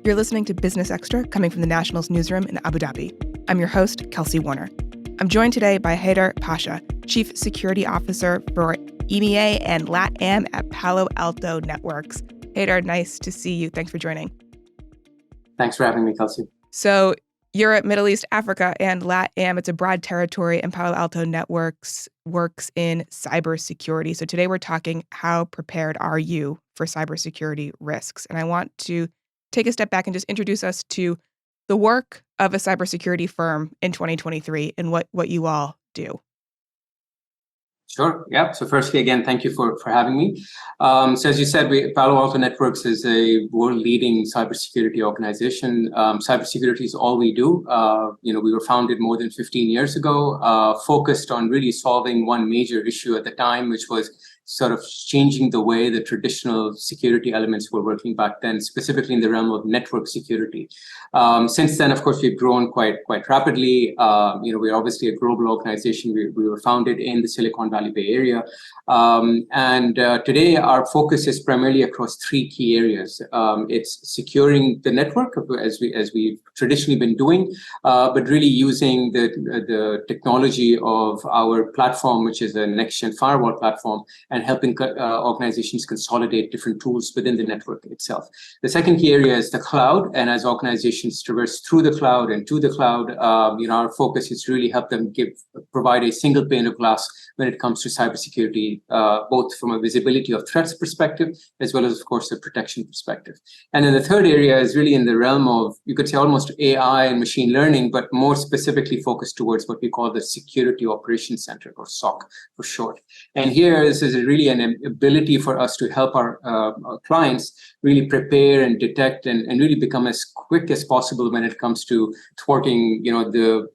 You're listening to Business Extra, coming from the Nationals newsroom in Abu Dhabi. I'm your host, Kelsey Warner. I'm joined today by Haider Pasha, Chief Security Officer for EMEA and LATAM at Palo Alto Networks. Haider, nice to see you. Thanks for joining. Thanks for having me, Kelsey. So Europe, Middle East, Africa, and LATAM, it's a broad territory, and Palo Alto Networks works in cybersecurity. So today we're talking, how prepared are you for cybersecurity risks? And I want to take a step back and just introduce us to the work of a cybersecurity firm in 2023 and what you all do. Sure. Yeah. So firstly, again, thank you for having me. So as you said, Palo Alto Networks is a world-leading cybersecurity organization. Cybersecurity is all we do. We were founded more than 15 years ago, focused on really solving one major issue at the time, which was sort of changing the way the traditional security elements were working back then, specifically in the realm of network security. Since then, of course, we've grown quite rapidly. We're obviously a global organization. We were founded in the Silicon Valley Bay Area. And today, our focus is primarily across three key areas. It's securing the network, as we've traditionally been doing, but really using the technology of our platform, which is a next-gen firewall platform, and helping organizations consolidate different tools within the network itself. The second key area is the cloud, and as organizations traverse through the cloud and to the cloud, our focus is to really help them provide a single pane of glass when it comes to cybersecurity, both from a visibility of threats perspective, as well as, of course, a protection perspective. And then the third area is really in the realm of, you could say, almost AI and machine learning, but more specifically focused towards what we call the Security Operations Center, or SOC for short. And here, this is really an ability for us to help our clients really prepare and detect and really become as quick as possible when it comes to thwarting, the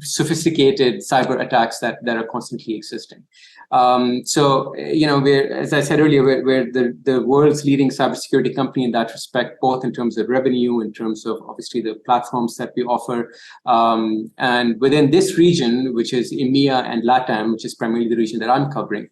sophisticated cyber attacks that are constantly existing. We're, as I said earlier, we're the world's leading cybersecurity company in that respect, both in terms of revenue, in terms of obviously the platforms that we offer. And within this region, which is EMEA and LATAM, which is primarily the region that I'm covering,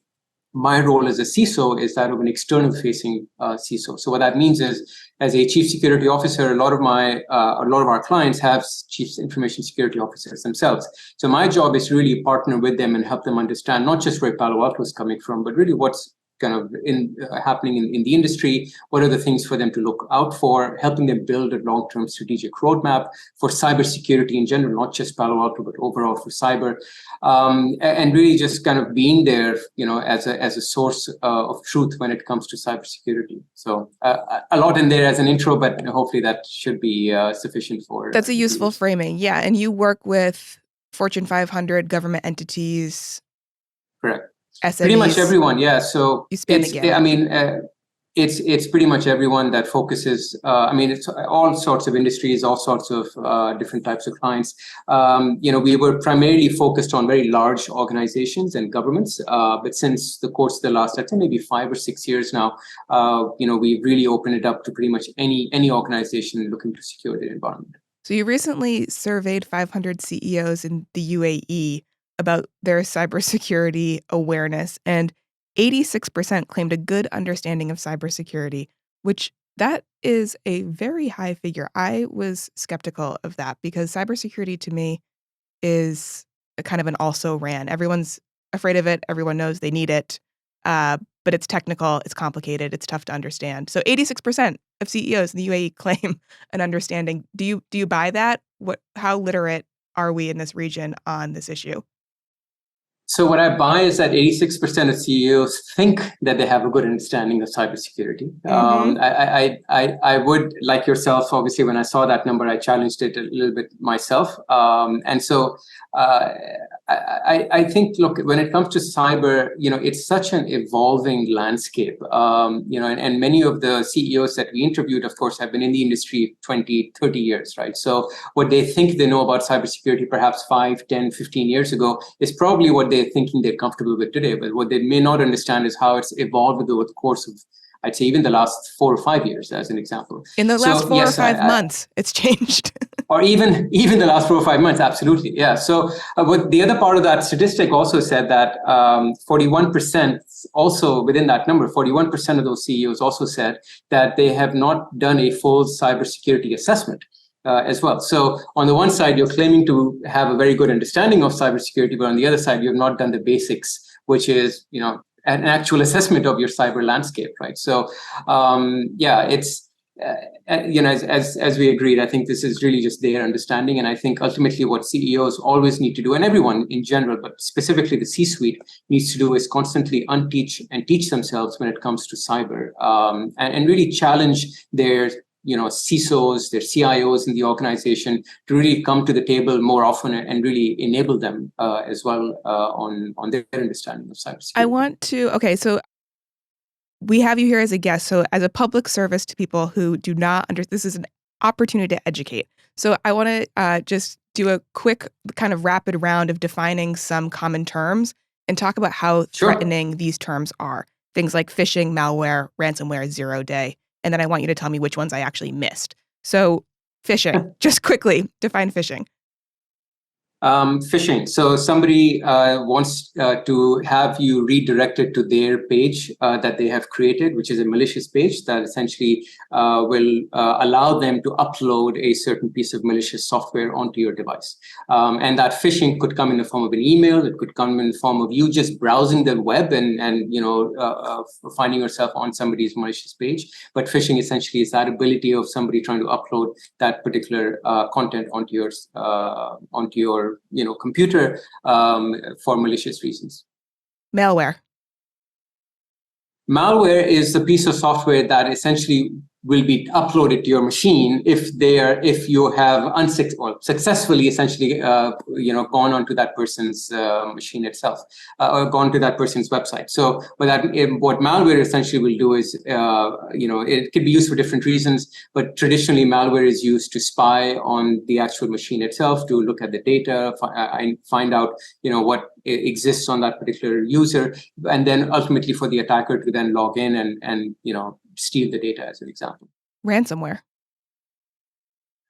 my role as a CISO is that of an external-facing CISO. So what that means is, as a chief security officer, a lot of our clients have chief information security officers themselves. So my job is to really partner with them and help them understand not just where Palo Alto is coming from, but really what's kind of happening in the industry. What are the things for them to look out for? Helping them build a long-term strategic roadmap for cybersecurity in general, not just Palo Alto, but overall for cyber, and really just kind of being there, as a source of truth when it comes to cybersecurity. So a lot in there as an intro, but hopefully that should be sufficient for. That's a useful framing, yeah. And you work with Fortune 500 government entities. Correct. SMEs. Pretty much everyone, yeah. So you span the gamut. It's pretty much everyone that focuses. It's all sorts of industries, all sorts of different types of clients. We were primarily focused on very large organizations and governments, but since the course of the last, I'd say maybe 5 or 6 years now, we've really opened it up to pretty much any organization looking to secure their environment. So you recently surveyed 500 CEOs in the UAE about their cybersecurity awareness, and 86% claimed a good understanding of cybersecurity, which that is a very high figure. I was skeptical of that because cybersecurity to me is a kind of an also-ran. Everyone's afraid of it. Everyone knows they need it, but it's technical, it's complicated, it's tough to understand. So 86% of CEOs in the UAE claim an understanding. Do you buy that? How literate are we in this region on this issue? So what I buy is that 86% of CEOs think that they have a good understanding of cybersecurity. Mm-hmm. I would, like yourself, obviously, when I saw that number, I challenged it a little bit myself. And so I think, look, when it comes to cyber, it's such an evolving landscape. And many of the CEOs that we interviewed, of course, have been in the industry 20, 30 years, right? So what they think they know about cybersecurity perhaps 5, 10, 15 years ago is probably what they're thinking they're comfortable with today. But what they may not understand is how it's evolved over the course I'd say even the last 4 or 5 years, as an example. In the last So, 4 or 5 months, it's changed. or even the last 4 or 5 months, absolutely, yeah. So, what the other part of that statistic also said that 41% also within that number, 41% of those CEOs also said that they have not done a full cybersecurity assessment. As well. So on the one side, you're claiming to have a very good understanding of cybersecurity, but on the other side, you've not done the basics, which is, an actual assessment of your cyber landscape, right? So, it's, as we agreed, I think this is really just their understanding. And I think ultimately what CEOs always need to do, and everyone in general, but specifically the C-suite needs to do, is constantly unteach and teach themselves when it comes to cyber, and really challenge their CISOs, their CIOs in the organization to really come to the table more often and really enable them as well on their understanding of cybersecurity. Okay, so we have you here as a guest. So as a public service to people who do not understand, this is an opportunity to educate. So I want to just do a quick kind of rapid round of defining some common terms and talk about how threatening these terms are. Things like phishing, malware, ransomware, 0-day. And then I want you to tell me which ones I actually missed. So phishing, just quickly define phishing. Phishing. So somebody wants to have you redirected to their page that they have created, which is a malicious page that essentially will allow them to upload a certain piece of malicious software onto your device. And that phishing could come in the form of an email. It could come in the form of you just browsing the web and finding yourself on somebody's malicious page. But phishing essentially is that ability of somebody trying to upload that particular content onto your computer for malicious reasons. Malware. Malware is a piece of software that essentially will be uploaded to your machine if you have successfully essentially gone onto that person's machine itself or gone to that person's website. So what malware essentially will do is it can be used for different reasons, but traditionally malware is used to spy on the actual machine itself, to look at the data and find out what exists on that particular user, and then ultimately for the attacker to then log in and steal the data, as an example. Ransomware.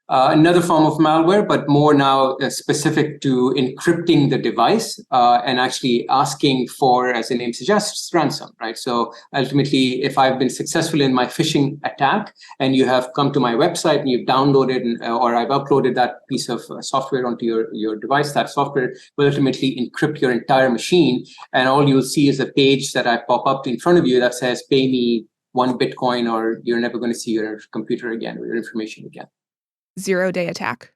Another form of malware, but more now specific to encrypting the device and actually asking for, as the name suggests, ransom, right? So ultimately, if I've been successful in my phishing attack and you have come to my website and you've downloaded or I've uploaded that piece of software onto your device, that software will ultimately encrypt your entire machine. And all you'll see is a page that I pop up in front of you that says, pay me 1 Bitcoin or you're never going to see your computer again or your information again. 0-day attack.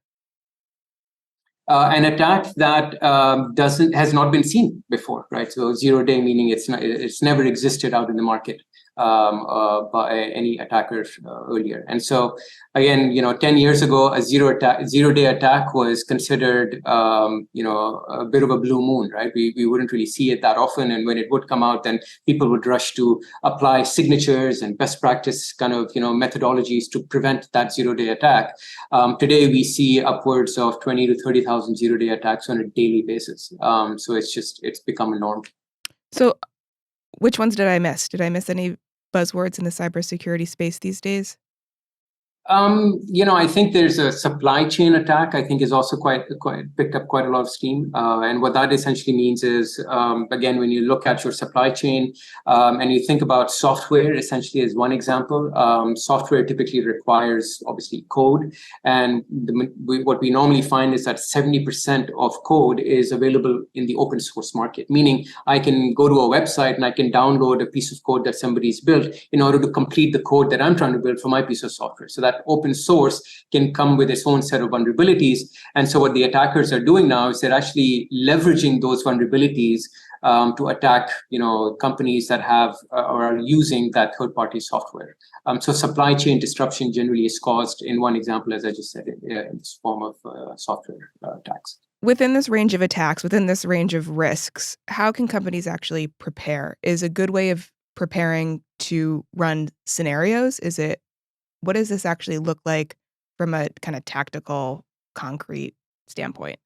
An attack that has not been seen before, right? So 0-day meaning it's never existed out in the market by any attackers earlier. And so again, 10 years ago, a 0-day attack was considered a bit of a blue moon, right? We wouldn't really see it that often, and when it would come out, then people would rush to apply signatures and best practice kind of methodologies to prevent that 0-day attack. Today we see upwards of 20 to 30,000 0-day attacks on a daily basis. So it's become a norm. So which ones did I miss? Did I miss any buzzwords in the cybersecurity space these days? I think there's a supply chain attack. I think is also quite picked up quite a lot of steam. And what that essentially means is, again, when you look at your supply chain and you think about software, essentially as one example, software typically requires obviously code, and what we normally find is that 70% of code is available in the open source market. Meaning, I can go to a website and I can download a piece of code that somebody's built in order to complete the code that I'm trying to build for my piece of software. So that open source can come with its own set of vulnerabilities. And so what the attackers are doing now is they're actually leveraging those vulnerabilities to attack, companies that have or are using that third-party software. So supply chain disruption generally is caused, in one example, as I just said, in this form of software attacks. Within this range of attacks, within this range of risks, how can companies actually prepare? Is a good way of preparing to run scenarios? What does this actually look like from a kind of tactical, concrete standpoint?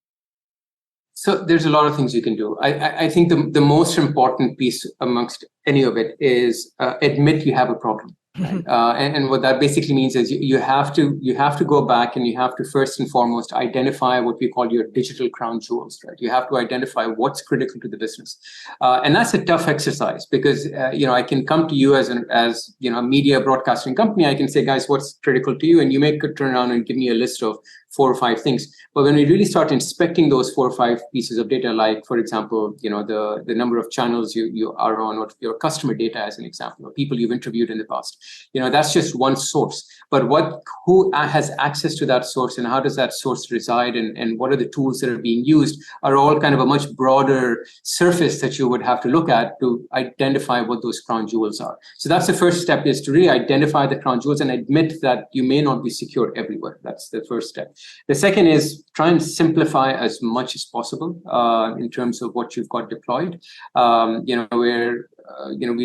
So there's a lot of things you can do. I think the most important piece amongst any of it is admit you have a problem. Right? And what that basically means is you have to go back and you have to first and foremost identify what we call your digital crown jewels. Right? You have to identify what's critical to the business, and that's a tough exercise because I can come to you as a media broadcasting company. I can say, guys, what's critical to you, and you may turn around and give me a list of 4 or 5 things. But when we really start inspecting those 4 or 5 pieces of data, like, for example, the number of channels you are on, or your customer data as an example, or people you've interviewed in the past, that's just one source. But who has access to that source, and how does that source reside, and what are the tools that are being used, are all kind of a much broader surface that you would have to look at to identify what those crown jewels are. So that's the first step, is to really identify the crown jewels and admit that you may not be secure everywhere. That's the first step. The second is try and simplify as much as possible in terms of what you've got deployed. We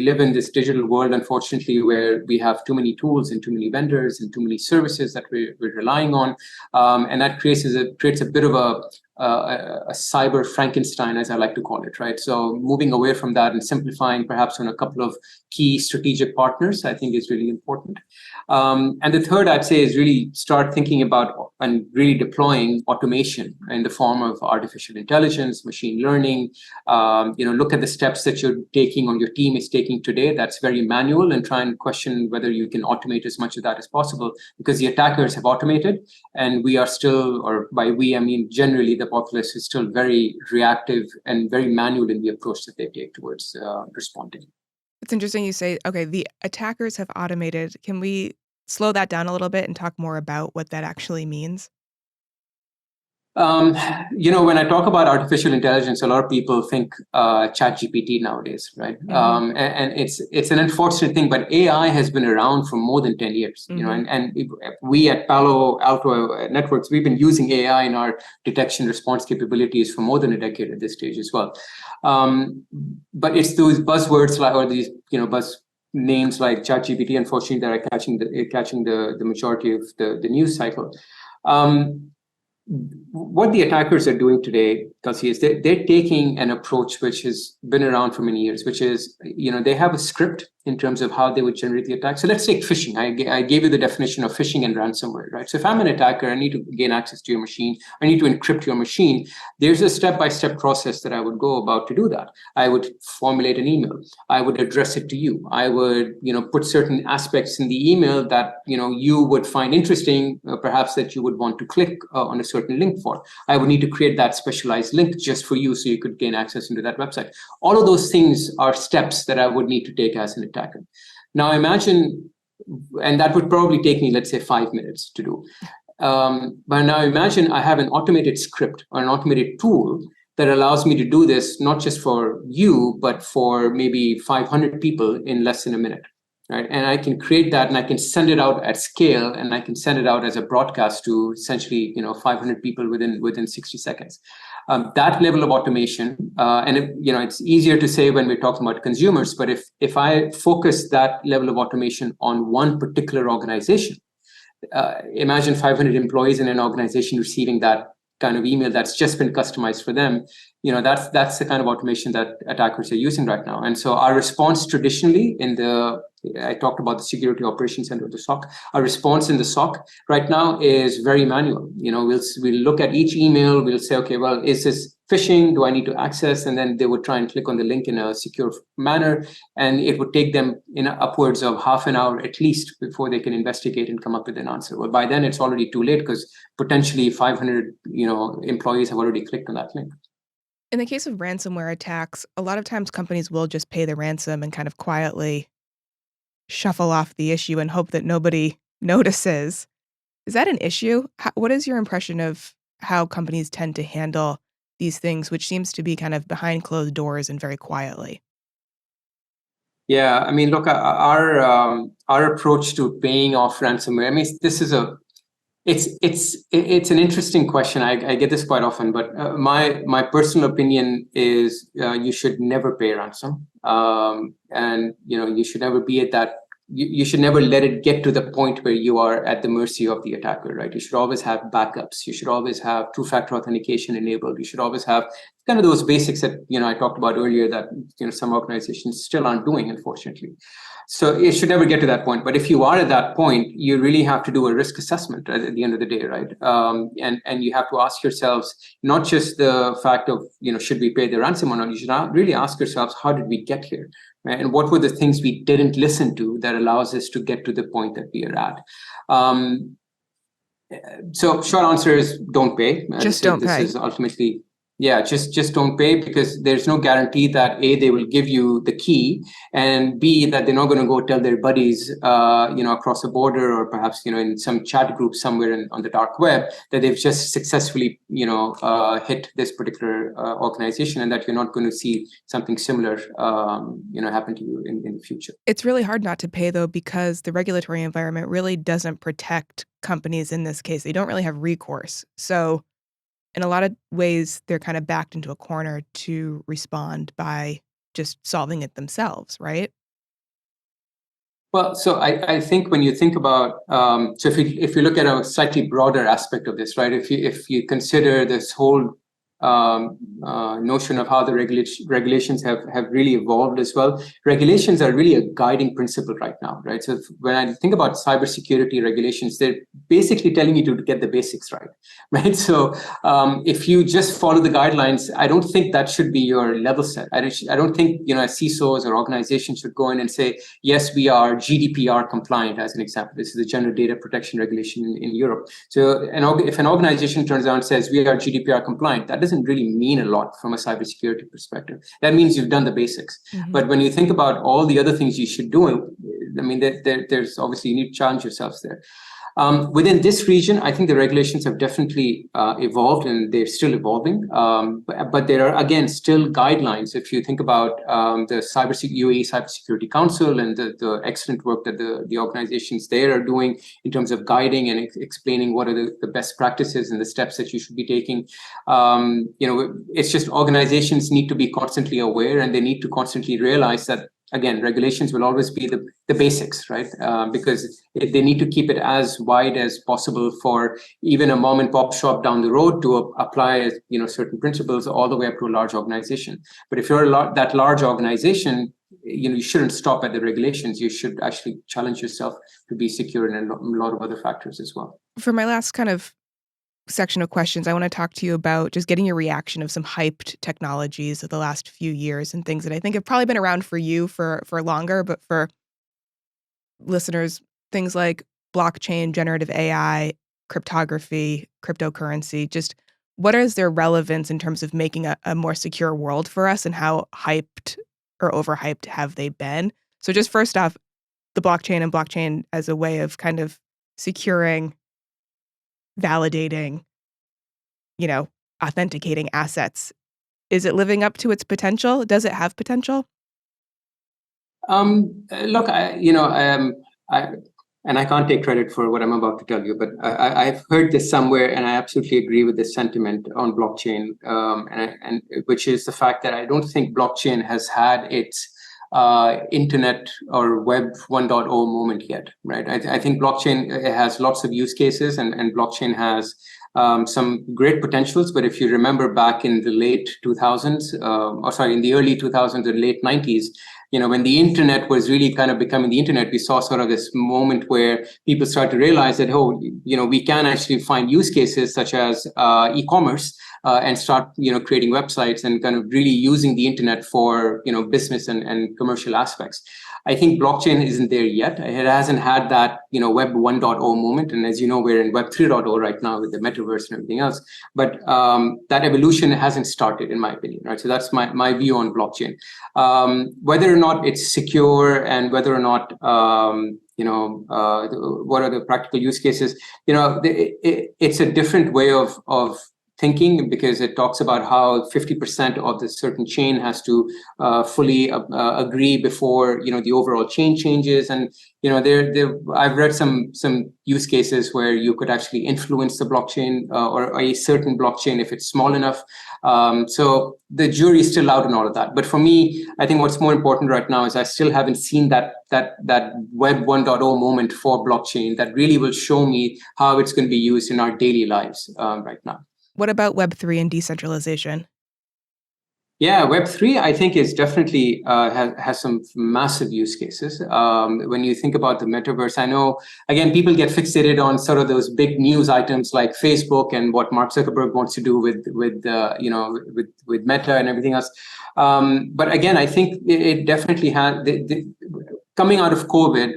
live in this digital world, unfortunately, where we have too many tools and too many vendors and too many services that we're relying on, and that creates a bit of a cyber Frankenstein, as I like to call it, right? So moving away from that and simplifying perhaps on a couple of key strategic partners, I think is really important. And the third, I'd say, is really start thinking about and really deploying automation in the form of artificial intelligence, machine learning. Look at the steps that you're taking, or your team is taking today that's very manual, and try and question whether you can automate as much of that as possible, because the attackers have automated, and we are still, or by we, I mean generally, the populace is still very reactive and very manual in the approach that they take towards responding. It's interesting you say, okay, the attackers have automated. Can we slow that down a little bit and talk more about what that actually means? When I talk about artificial intelligence, a lot of people think ChatGPT nowadays, right? Mm-hmm. And it's an unfortunate thing, but AI has been around for more than 10 years. Mm-hmm. And we at Palo Alto Networks, we've been using AI in our detection response capabilities for more than a decade at this stage as well. But it's those buzzwords or these buzz names like ChatGPT, unfortunately, that are catching the majority of the news cycle. What the attackers are doing today, Kelsey, is they're taking an approach which has been around for many years, which is, they have a script in terms of how they would generate the attack. So let's take phishing. I gave you the definition of phishing and ransomware, right? So if I'm an attacker, I need to gain access to your machine. I need to encrypt your machine. There's a step-by-step process that I would go about to do that. I would formulate an email. I would address it to you. I would, put certain aspects in the email that, you would find interesting, perhaps that you would want to click on a certain link for. I would need to create that specialized link just for you so you could gain access into that website. All of those things are steps that I would need to take as an attacker. Now imagine, and that would probably take me, let's say, 5 minutes to do. But now imagine I have an automated script or an automated tool that allows me to do this, not just for you, but for maybe 500 people in less than a minute. Right? And I can create that, and I can send it out at scale, and I can send it out as a broadcast to essentially 500 people within 60 seconds. That level of automation, and it's easier to say when we're talking about consumers, but if I focus that level of automation on one particular organization, imagine 500 employees in an organization receiving that kind of email that's just been customized for them. That's the kind of automation that attackers are using right now. And so our response traditionally I talked about the Security Operations Center, the SOC. Our response in the SOC right now is very manual. We'll look at each email. We'll say, okay, well, is this phishing? Do I need to access? And then they would try and click on the link in a secure manner. And it would take them upwards of half an hour at least before they can investigate and come up with an answer. Well, by then it's already too late, because potentially 500 employees have already clicked on that link. In the case of ransomware attacks, a lot of times companies will just pay the ransom and kind of quietly shuffle off the issue and hope that nobody notices. Is that an issue? What is your impression of how companies tend to handle these things, which seems to be kind of behind closed doors and very quietly? Yeah, I mean, look, our approach to paying off ransomware, I mean, it's an interesting question. I get this quite often, but my personal opinion is you should never pay ransom, and you should never be at that you should never let it get to the point where you are at the mercy of the attacker, right? You should always have backups. You should always have two-factor authentication enabled. You should always have kind of those basics that, I talked about earlier that, some organizations still aren't doing, unfortunately. So it should never get to that point. But if you are at that point, you really have to do a risk assessment at the end of the day, right? And you have to ask yourselves, not just the fact of, should we pay the ransom or not? You should really ask yourselves, how did we get here? Right? And what were the things we didn't listen to that allows us to get to the point that we are at? So short answer is don't pay. Just don't pay. This is ultimately... Yeah, just don't pay, because there's no guarantee that A, they will give you the key, and B, that they're not going to go tell their buddies, across the border, or perhaps, in some chat group somewhere on the dark web, that they've just successfully, hit this particular organization, and that you're not going to see something similar, happen to you in the future. It's really hard not to pay, though, because the regulatory environment really doesn't protect companies in this case. They don't really have recourse. So in a lot of ways, they're kind of backed into a corner to respond by just solving it themselves, right? Well, so I think when you think about, so if you look at a slightly broader aspect of this, right? If you consider this whole notion of how the regulations have really evolved as well. Regulations are really a guiding principle right now, right? So when I think about cybersecurity regulations, they're basically telling you to get the basics right, right? So if you just follow the guidelines, I don't think that should be your level set. I don't think, CISOs or organizations should go in and say, yes, we are GDPR compliant, as an example. This is the General Data Protection Regulation in Europe. So if an organization turns around and says, we are GDPR compliant, that doesn't really mean a lot from a cybersecurity perspective. That means you've done the basics. Mm-hmm. But when you think about all the other things you should do, I mean, there's obviously, you need to challenge yourselves there. Within this region, I think the regulations have definitely evolved, and they're still evolving. But there are, again, still guidelines. If you think about the UAE Cybersecurity Council and the excellent work that the organizations there are doing in terms of guiding and explaining what are the best practices and the steps that you should be taking. It's just organizations need to be constantly aware, and they need to constantly realize that, again, regulations will always be the basics, right? Because they need to keep it as wide as possible for even a mom and pop shop down the road to apply, certain principles all the way up to a large organization. But if you're that large organization, you shouldn't stop at the regulations. You should actually challenge yourself to be secure in a lot of other factors as well. For my last kind of section of questions, I want to talk to you about just getting your reaction of some hyped technologies of the last few years and things that I think have probably been around for you for longer, but for listeners, things like blockchain, generative AI, cryptography, cryptocurrency. Just what is their relevance in terms of making a more secure world for us, and how hyped or overhyped have they been? So just first off, the blockchain as a way of kind of securing, validating, authenticating assets. Is it living up to its potential? Does it have potential? Look, I can't take credit for what I'm about to tell you, but I've heard this somewhere, and I absolutely agree with this sentiment on blockchain, and which is the fact that I don't think blockchain has had its internet or web 1.0 moment yet, right? I think blockchain has lots of use cases, and blockchain has some great potentials. But if you remember back in the late 2000s, in the early 2000s or late 90s, when the internet was really kind of becoming the internet, we saw sort of this moment where people started to realize that, we can actually find use cases such as e-commerce and start, creating websites and kind of really using the internet for, business and commercial aspects. I think blockchain isn't there yet. It hasn't had that, web 1.0 moment. And as you know, we're in web 3.0 right now with the Metaverse and everything else. But that evolution hasn't started, in my opinion, right? So that's my view on blockchain. Whether or not it's secure, and whether or not, what are the practical use cases, it's a different way of thinking, because it talks about how 50% of the certain chain has to fully agree before the overall chain changes. And I've read some use cases where you could actually influence the blockchain or a certain blockchain if it's small enough. So the jury is still out in all of that. But for me, I think what's more important right now is I still haven't seen that Web 1.0 moment for blockchain that really will show me how it's going to be used in our daily lives right now. What about Web3 and decentralization? Yeah, Web3, I think, is definitely has some massive use cases. When you think about the metaverse, I know, again, people get fixated on sort of those big news items like Facebook and what Mark Zuckerberg wants to do with Meta and everything else. But again, I think it definitely has. Coming out of COVID,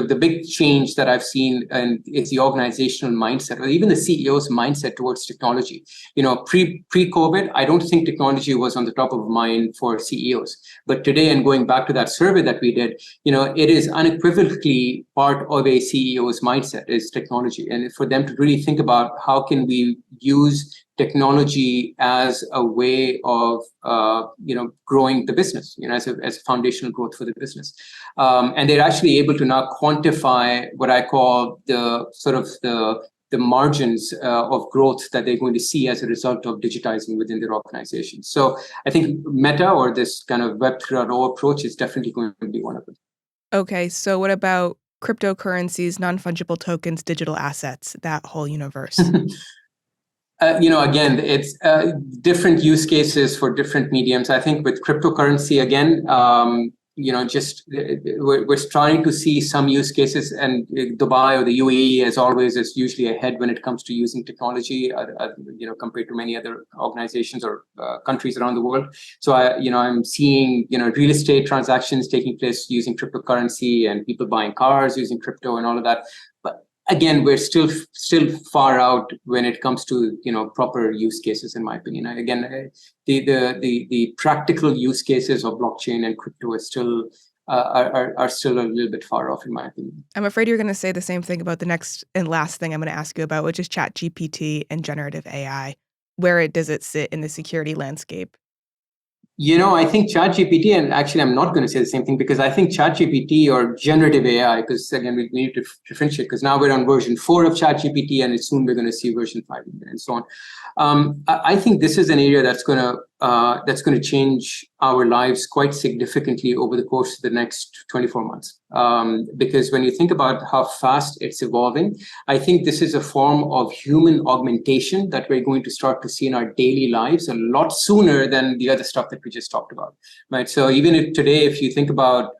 the big change that I've seen is the organizational mindset, or even the CEO's mindset towards technology. Pre-COVID, I don't think technology was on the top of mind for CEOs. But today, and going back to that survey that we did, it is unequivocally part of a CEO's mindset is technology, and for them to really think about how can we use technology as a way of growing the business, as a foundational growth for the business, and they're actually able to now quantify what I call the margins of growth that they're going to see as a result of digitizing within their organization. So I think Meta, or this kind of Web 3.0 approach, is definitely going to be one of them. Okay, so what about cryptocurrencies, non-fungible tokens, digital assets, that whole universe? Again, it's different use cases for different mediums. I think with cryptocurrency, again, we're trying to see some use cases, and Dubai or the UAE, as always, is usually ahead when it comes to using technology, compared to many other organizations or countries around the world. So I'm seeing real estate transactions taking place using cryptocurrency, and people buying cars using crypto and all of that. But again, we're still far out when it comes to proper use cases, in my opinion. Again, the practical use cases of blockchain and crypto is still are still a little bit far off, in my opinion. I'm afraid you're going to say the same thing about the next and last thing I'm going to ask you about, which is ChatGPT and generative AI. Where does it sit in the security landscape? I think ChatGPT, and actually I'm not going to say the same thing, because I think ChatGPT or generative AI, because again, we need to differentiate, because now we're on version 4 of ChatGPT, and soon we're going to see version 5 and so on. I think this is an area that's going to change our lives quite significantly over the course of the next 24 months. Because when you think about how fast it's evolving, I think this is a form of human augmentation that we're going to start to see in our daily lives a lot sooner than the other stuff that we just talked about, right? So even if you think about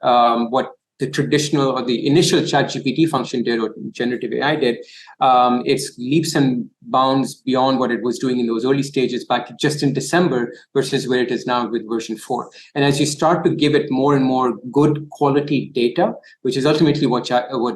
what the traditional or the initial ChatGPT function did, or generative AI did, it's leaps and bounds beyond what it was doing in those early stages back just in December versus where it is now with version 4. And as you start to give it more and more good quality data, which is ultimately what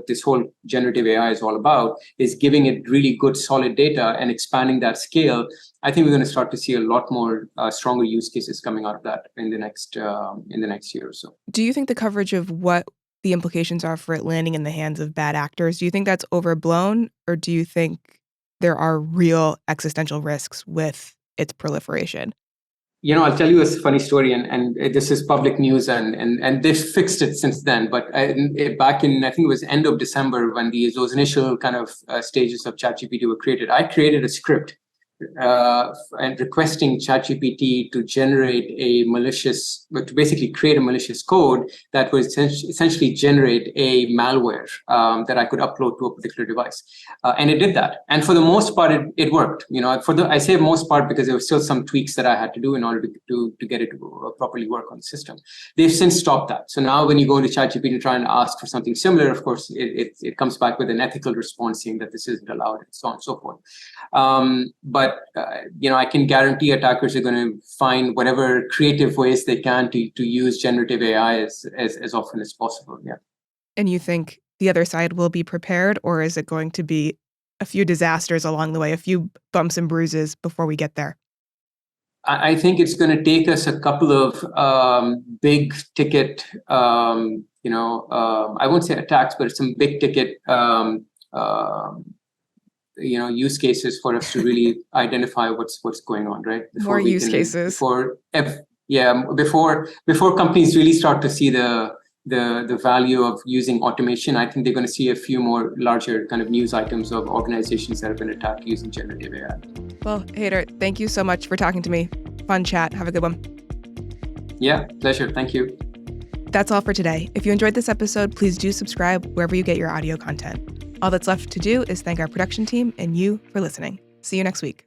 this whole generative AI is all about, is giving it really good solid data and expanding that scale, I think we're going to start to see a lot more stronger use cases coming out of that in the next year or so. Do you think the coverage of what the implications are for it landing in the hands of bad actors, do you think that's overblown, or do you think there are real existential risks with its proliferation? I'll tell you a funny story, and this is public news, and they've fixed it since then. But back in, I think it was end of December, when those initial kind of stages of ChatGPT were created, I created a script and requesting ChatGPT to basically create a malicious code that would essentially generate a malware that I could upload to a particular device, and it did that. And for the most part, it worked. I say most part because there were still some tweaks that I had to do in order to get it to properly work on the system. They've since stopped that. So now, when you go into ChatGPT and try and ask for something similar, of course, it comes back with an ethical response saying that this isn't allowed, and so on and so forth. But I can guarantee attackers are going to find whatever creative ways they can to use generative AI as often as possible. Yeah. And you think the other side will be prepared, or is it going to be a few disasters along the way, a few bumps and bruises before we get there? I think it's going to take us a couple of big ticket, I won't say attacks, but some big ticket use cases for us to really identify what's going on, right? More use cases. Before companies really start to see the value of using automation, I think they're going to see a few more larger kind of news items of organizations that have been attacked using generative AI. Well, Haider, thank you so much for talking to me. Fun chat. Have a good one. Yeah, pleasure. Thank you. That's all for today. If you enjoyed this episode, please do subscribe wherever you get your audio content. All that's left to do is thank our production team and you for listening. See you next week.